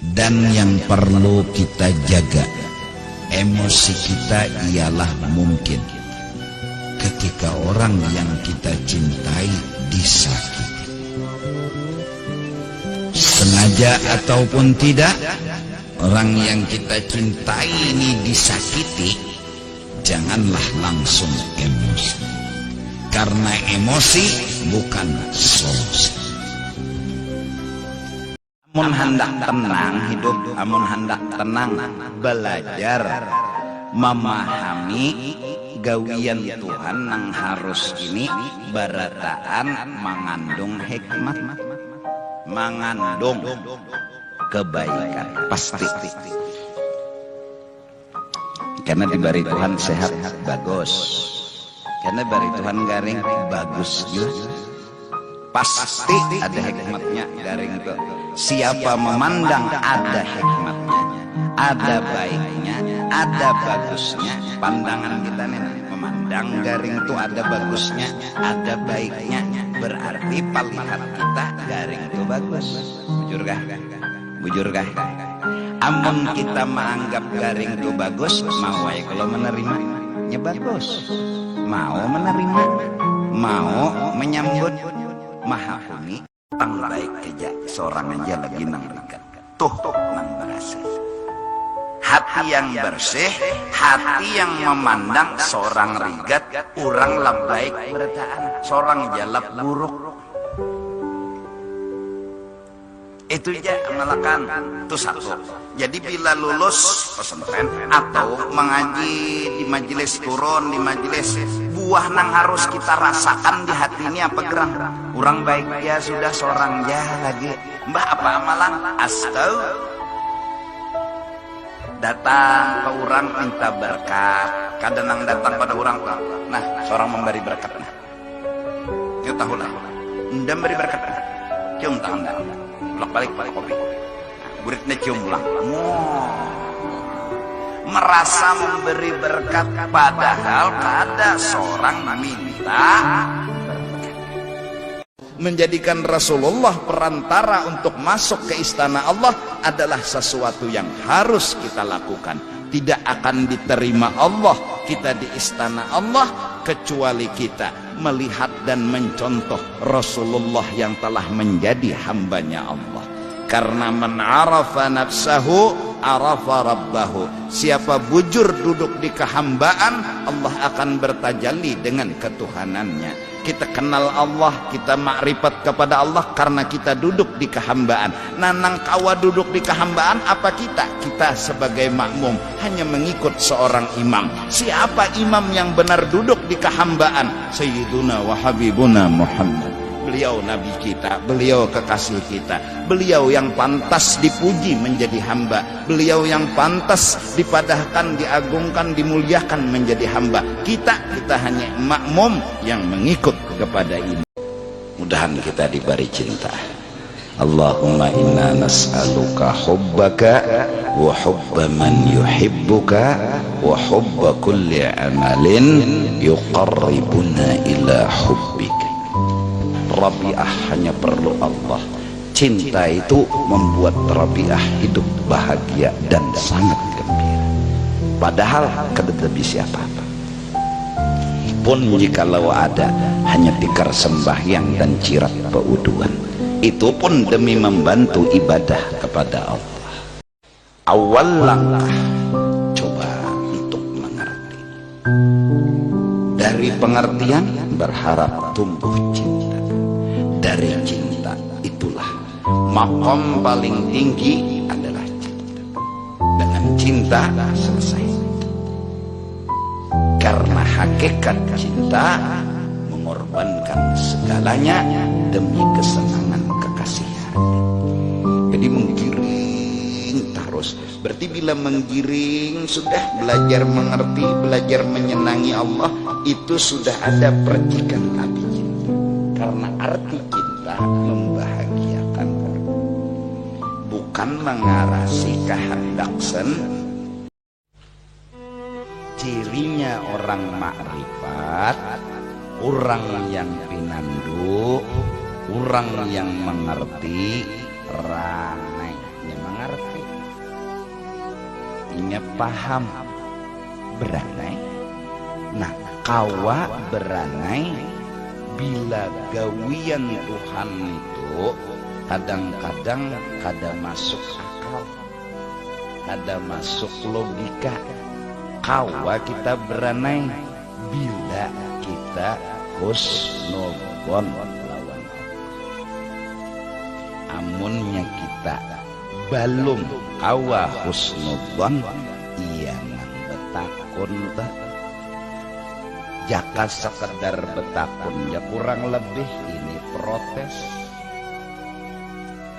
Dan yang perlu kita jaga emosi kita ialah mungkin ketika orang yang kita cintai disakiti. Sengaja ataupun tidak, orang yang kita cintai ini disakiti, janganlah langsung emosi. Karena emosi bukan solusi. Amun hendak tenang hidup, amun hendak tenang belajar memahami gawian Tuhan yang harus ini barataan mengandung hikmat, mengandung kebaikan pasti. Karena diberi Tuhan sehat bagus, karena bari Tuhan garing bagus juga. Pasti ada hikmatnya garing itu. Siapa memandang ada hikmatnya, ada baiknya, ada bagusnya. Pandangan kita nih memandang garing itu ada bagusnya, ada baiknya. Berarti pilihan kita garing itu bagus. Bujurkah? Bujurkah? Amun kita menganggap garing itu bagus, mau ya kalau menerimanya bagus. Mau menerima, mau menyambut. Maha Uni tang baik keja seorang aja lagi nang rigat tuh nang berhasil. Hati yang bersih, hati yang memandang seorang rigat orang baik berataan, seorang jalap buruk. Itu aja amalakan itu satu. Jadi bila lulus pesantren atau mengaji di majelis turun di majelis, buah nang harus kita rasakan di hati ini apa gerang? Orang baik dia sudah seorang ya lagi. Mbah apa amalan? Astau. Datang ke orang minta berkat. Kadang datang pada orang. Nah, seorang memberi berkat. Nah, kita tahu lah. Anda beri berkat. Cium tangan dalam. Balik kopi. Buritnya cium ulang. Merasa memberi berkat padahal ada seorang minta. Menjadikan Rasulullah perantara untuk masuk ke istana Allah adalah sesuatu yang harus kita lakukan. Tidak akan diterima Allah kita di istana Allah kecuali kita melihat dan mencontoh Rasulullah yang telah menjadi hambanya Allah. Karena man arafa nafsahu arafa rabbahu. Siapa bujur duduk di kehambaan, Allah akan bertajalli dengan ketuhanannya. Kita kenal Allah, kita makrifat kepada Allah karena kita duduk di kehambaan. Nanang kawa duduk di kehambaan apa kita? Kita sebagai makmum hanya mengikut seorang imam. Siapa imam yang benar duduk di kehambaan? Sayyiduna wa habibuna Muhammad. Beliau nabi kita, beliau kekasih kita, beliau yang pantas dipuji menjadi hamba, beliau yang pantas dipadahkan, diagungkan, dimuliakan menjadi hamba. Kita hanya makmum yang mengikut kepada imam. Mudahan kita diberi cinta. Allahumma inna nas'aluka hubbaka wa hubba man yuhibbuka wa hubba kulli amalin yuqarribuna ila hubbika. Rabi'ah hanya perlu Allah. Cinta itu membuat Rabi'ah hidup bahagia dan sangat gembira. Padahal kedebis siapa-apa. Pun jikalau ada hanya tikar sembahyang dan cirat peuduan, itu pun demi membantu ibadah kepada Allah. Awal langkah coba untuk mengerti. Dari pengertian berharap tumbuh cinta. Dari cinta itulah maqam paling tinggi adalah cinta. Dengan cinta selesai. Karena hakikat cinta mengorbankan segalanya demi kesenangan kekasih hati. Jadi menggiring terus. Berarti bila menggiring sudah belajar mengerti, belajar menyenangi Allah, itu sudah ada percikan api cinta. Karena arti cinta membahagiakan orang, bukan mengarasi kehendak sendiri. Cirinya orang makrifat, orang yang pinandu, orang yang mengerti, ranai. Ya mengerti inya paham beranai. Nah, kawa beranai bila gawian Tuhan itu kadang-kadang kada masuk akal, kada masuk logika. Kawa kita beranai bila kita husnuzon lawan. Amunnya kita balum kawa husnuzon, iya nang betakun dah. Jaka sekedar betakun ya kurang lebih ini protes.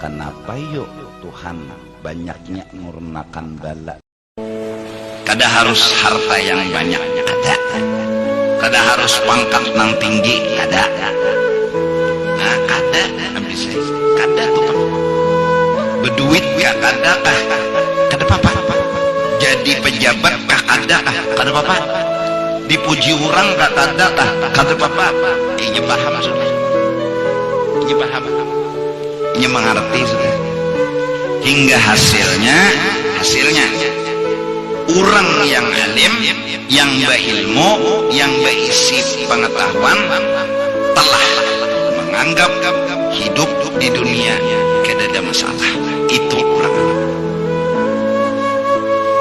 Kenapa yuk Tuhan banyaknya ngurnakan bala? Kada harus harta yang banyak, kada. Kada harus pangkat nang tinggi, kada. Nah, kada habis kada tuh kan. Beduit ya kada kah? Kada apa-apa. Jadi pejabat kah kada kah? Kada apa-apa. Dipuji orang kah kada kah? Kada apa-apa. Ini paham sudah. Ini paham. Ini mengerti sudah. Hingga hasilnya orang yang alim, yang berilmu, yang berisi pengetahuan telah menganggap hidup di dunia tidak ada masalah. Itu orang.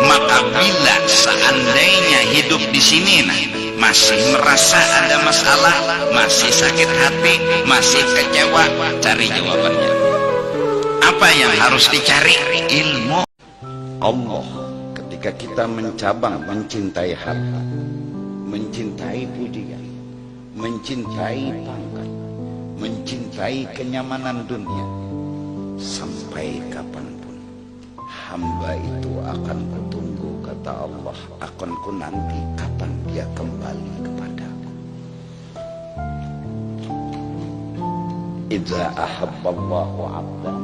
Maka bila seandainya hidup di sini masih merasa ada masalah, masih sakit hati, masih kecewa, cari jawabannya. Apa yang harus dicari? Ilmu Allah. Ketika kita mencabang mencintai harta, mencintai pujian, mencintai pangkat, mencintai kenyamanan dunia, sampai kapanpun hamba itu akan kutunggu, kata Allah, akan ku nanti kapan dia kembali kepadaku. Idza ahabballahu 'abdan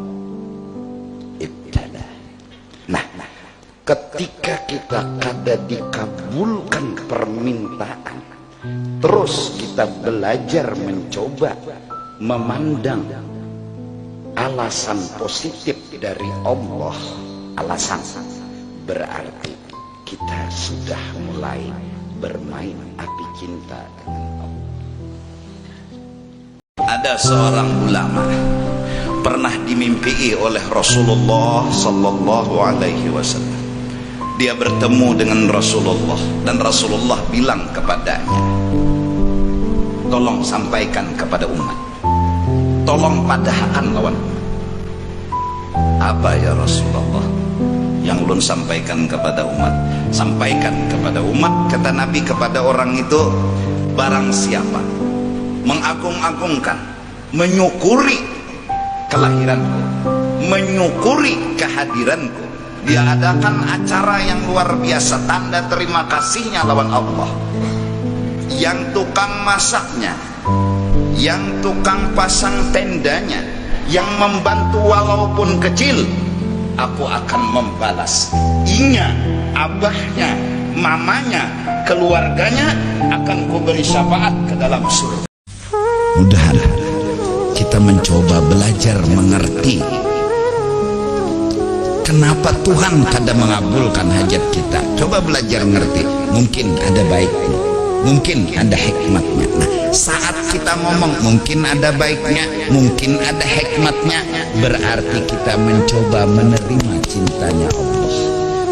ibtala. Nah, ketika kita kada dikabulkan permintaan, terus kita belajar mencoba memandang alasan positif dari Allah, alasan berarti kita sudah mulai bermain api cinta dengan Allah. Ada seorang ulama pernah dimimpi oleh Rasulullah sallallahu alaihi wasallam. Dia bertemu dengan Rasulullah dan Rasulullah bilang kepadanya, tolong sampaikan kepada umat, tolong padahkan lawan umat. Apa ya Rasulullah yang ulun sampaikan kepada umat? Sampaikan kepada umat, kata Nabi kepada orang itu, barang siapa mengagung-agungkan, menyukuri kelahiranku, menyukuri kehadiranku, dia adakan acara yang luar biasa, tanda terima kasihnya lawan Allah. Yang tukang masaknya, yang tukang pasang tendanya, yang membantu walaupun kecil, aku akan membalas. Inya, abahnya, mamanya, keluarganya akan kuberi syafaat ke dalam surga. Mudah kita mencoba belajar mengerti kenapa Tuhan kada mengabulkan hajat kita. Coba belajar ngerti, mungkin ada baiknya, mungkin ada hikmatnya. Nah, saat kita ngomong mungkin ada baiknya, mungkin ada hikmatnya, berarti kita mencoba menerima cintanya Allah,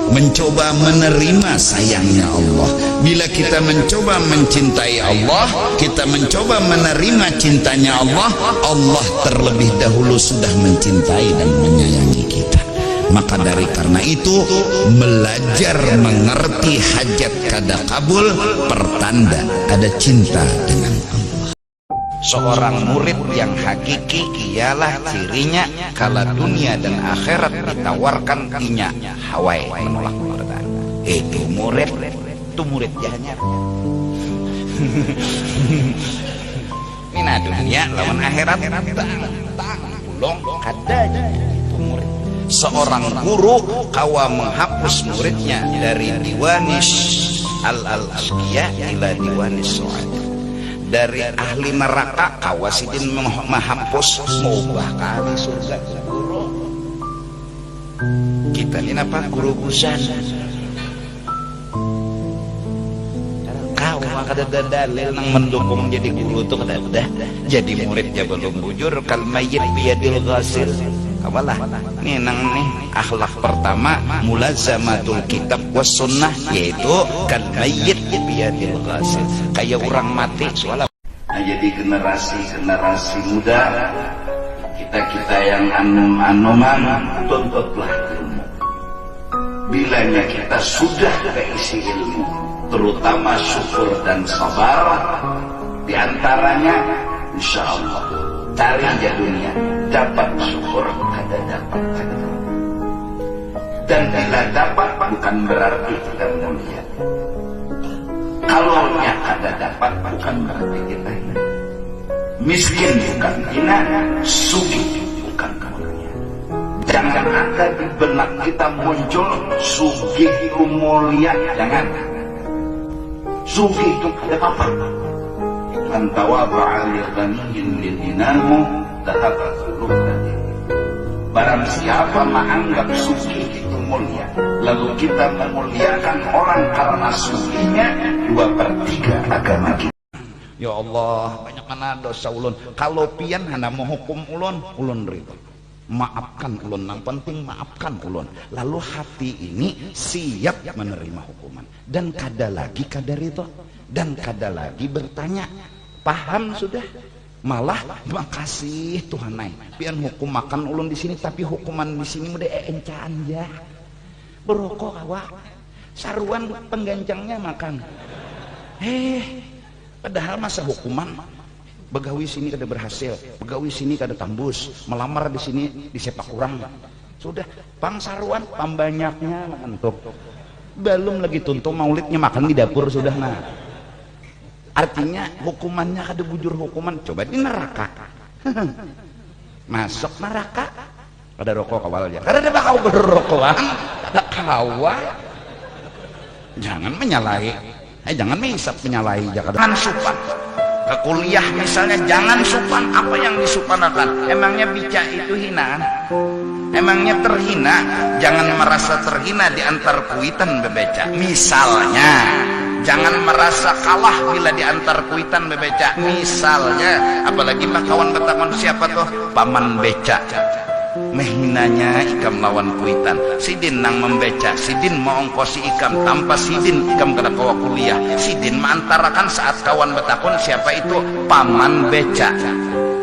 mencoba menerima sayangnya Allah. Bila kita mencoba mencintai Allah, kita mencoba menerima cintanya Allah, Allah terlebih dahulu sudah mencintai dan menyayangi kita. Maka dari karena itu, belajar mengerti hajat kada kabul pertanda ada cinta dengan Allah. Seorang murid yang hakiki ialah cirinya kala dunia dan akhirat ditawarkan inya hawai menolak pengorbanan. Itu murid jahanya. Mina dunia lawan akhirat pulang kada itu murid. Seorang guru kawa menghapus muridnya dari diwanis al-alqiya ila diwanis su'ada, dari ahli neraka kawa sidin menghapus mubah kali surga guru. Kita ini apa? Guru busan. kada ada dalil nang mendukung jadi guru tuh kada ada. Jadi muridnya belum bujur kal mayyit biyadil ghasil. Kawalah nih nang nih akhlak pertama mulazamatul kitab was sunnah, yaitu kal mayyit biyadil ghasil, kayak orang mati soalnya. Nah, jadi generasi muda kita yang anum-anuman, tuntutlah ilmu. Bilanya kita sudah keisi ilmu, terutama syukur dan sabar, diantaranya insya Allah cari aja dunia, dapat syukur kada dapat kada. Dan bila dapat bukan berarti kita mulia. Kalau nya kada dapat bukan berarti kita hina. Miskin bukan hina, sugih bukan mulia. Jangan ada di benak kita muncul sugih itu mulia, jangan. Sugih itu ada apa? Man tawadha'a li ghaniyyin lidinahu dhahabat qulubuhum. Barang siapa menganggap sugih itu mulia, lalu kita memuliakan orang karena sugihnya, 2/3 agama kita. Ya Allah, banyak mana dosa ulun. Kalau pian hana mau hukum ulun ridho. Maafkan ulun, yang penting maafkan ulun. Lalu hati ini siap menerima hukuman. Dan kada lagi kada ridho. Dan kada lagi bertanya. Paham sudah? Malah makasih Tuhan naik. Pian hukum makan ulun di sini, tapi hukuman di sini udah encaan ya. Berokok awak. Saruan penggancangnya makan. Padahal masa hukuman, begawi sini kada berhasil, begawi sini kada tambus, melamar di sini disepak kurang. Sudah, pangsaruan pambanyaknya ngantuk. Belum lagi tuntung maulidnya makan di dapur sudah. Nah, artinya hukumannya kada bujur hukuman. Coba di neraka. Masuk neraka, kada rokok kawalnya. Kada ada bakal berrokokan, kada kawa. Jangan menyalahi. Jangan misap menyalahi, jangan supan. Ke kuliah misalnya jangan supan. Apa yang disupanakan? Emangnya bica itu hinaan? Emangnya terhina? Jangan merasa terhina di antar kuitan bebeca. Misalnya, jangan merasa kalah bila di antar kuitan bebeca. Misalnya, apalagi mah kawan bertakon siapa tuh? Paman beca. Menghinanya ikam lawan kuitan. Sidin nang membeca, sidin mau ongkosi ikam, tanpa sidin ikam kada kawa kuliah. Sidin mengantarakan saat kawan bertakon siapa itu? Paman beca.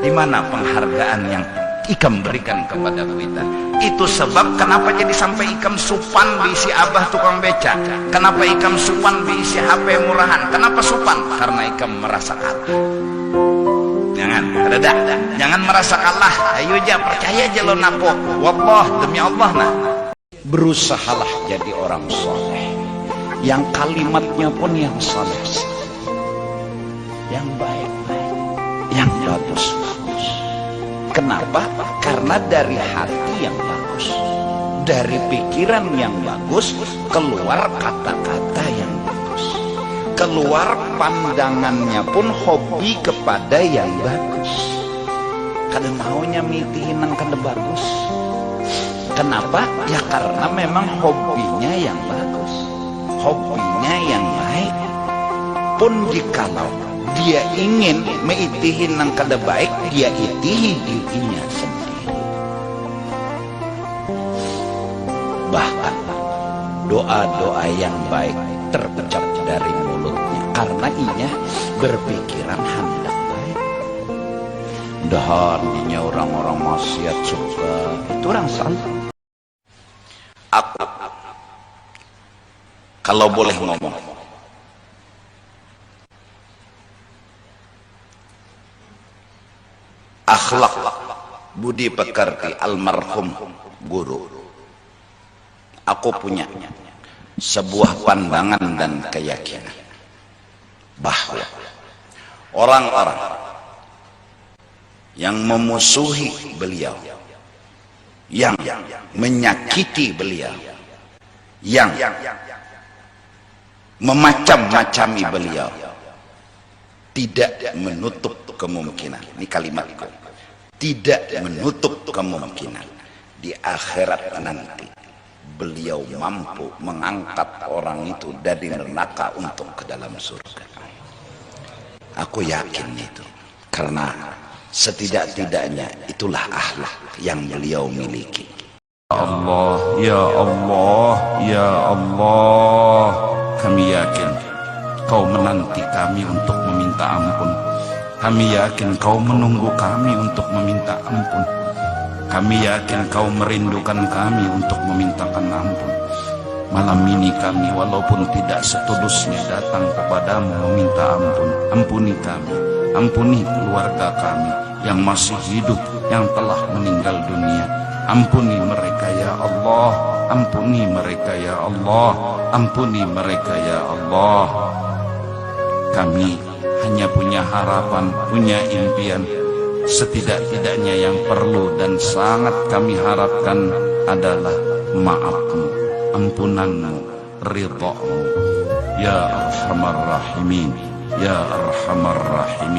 Di mana penghargaan yang ikam berikan kepada kuitan? Itu sebab kenapa jadi sampai ikam supan bisi abah tukang beca. Kenapa ikam supan bisi HP murahan? Kenapa supan? Karena ikam merasa kalah. Jangan merasa kalah. Ayo aja percaya aja lo napo. Wallah, demi Allah nah. Berusahalah jadi orang soleh, yang kalimatnya pun yang soleh, yang baik-baik, yang bagus-bagus. Kenapa? Karena dari hati yang bagus, dari pikiran yang bagus, keluar kata-kata yang bagus, keluar pandangannya pun hobi kepada yang bagus. Kada maunya mitihinan kada bagus. Kenapa? Ya karena memang hobinya yang bagus, hobinya yang baik. Pun jikalau dia ingin meitihin yang kada baik, dia itihi dirinya sendiri. Bahkan doa-doa yang baik terucap dari mulutnya karena ia berpikiran hendak baik. Dahaninya orang-orang maksiat juga itu orang salah. Aku kalau boleh ngomong, akhlak budi pekerti almarhum guru, aku punya sebuah pandangan dan keyakinan bahwa orang-orang yang memusuhi beliau, yang menyakiti beliau, yang memacam-macami beliau, tidak menutup kemungkinan, ini kalimatku, tidak menutup kemungkinan di akhirat nanti beliau mampu mengangkat orang itu dari neraka untuk ke dalam surga. Aku yakin itu. Karena setidak-tidaknya itulah akhlak yang beliau miliki. Ya Allah, ya Allah, ya Allah. Kami yakin Kau menanti kami untuk meminta ampun. Kami yakin Kau menunggu kami untuk meminta ampun. Kami yakin Kau merindukan kami untuk memintakan ampun. Malam ini kami walaupun tidak setulusnya datang kepadamu meminta ampun. Ampuni kami, ampuni keluarga kami yang masih hidup, yang telah meninggal dunia. Ampuni mereka ya Allah, ampuni mereka ya Allah, ampuni mereka ya Allah. Kami hanya punya harapan, punya impian. Setidak-tidaknya yang perlu dan sangat kami harapkan adalah maafmu, ampunanmu, ridhamu. Ya Arhamar Rahimin, Ya Arhamar Rahimin.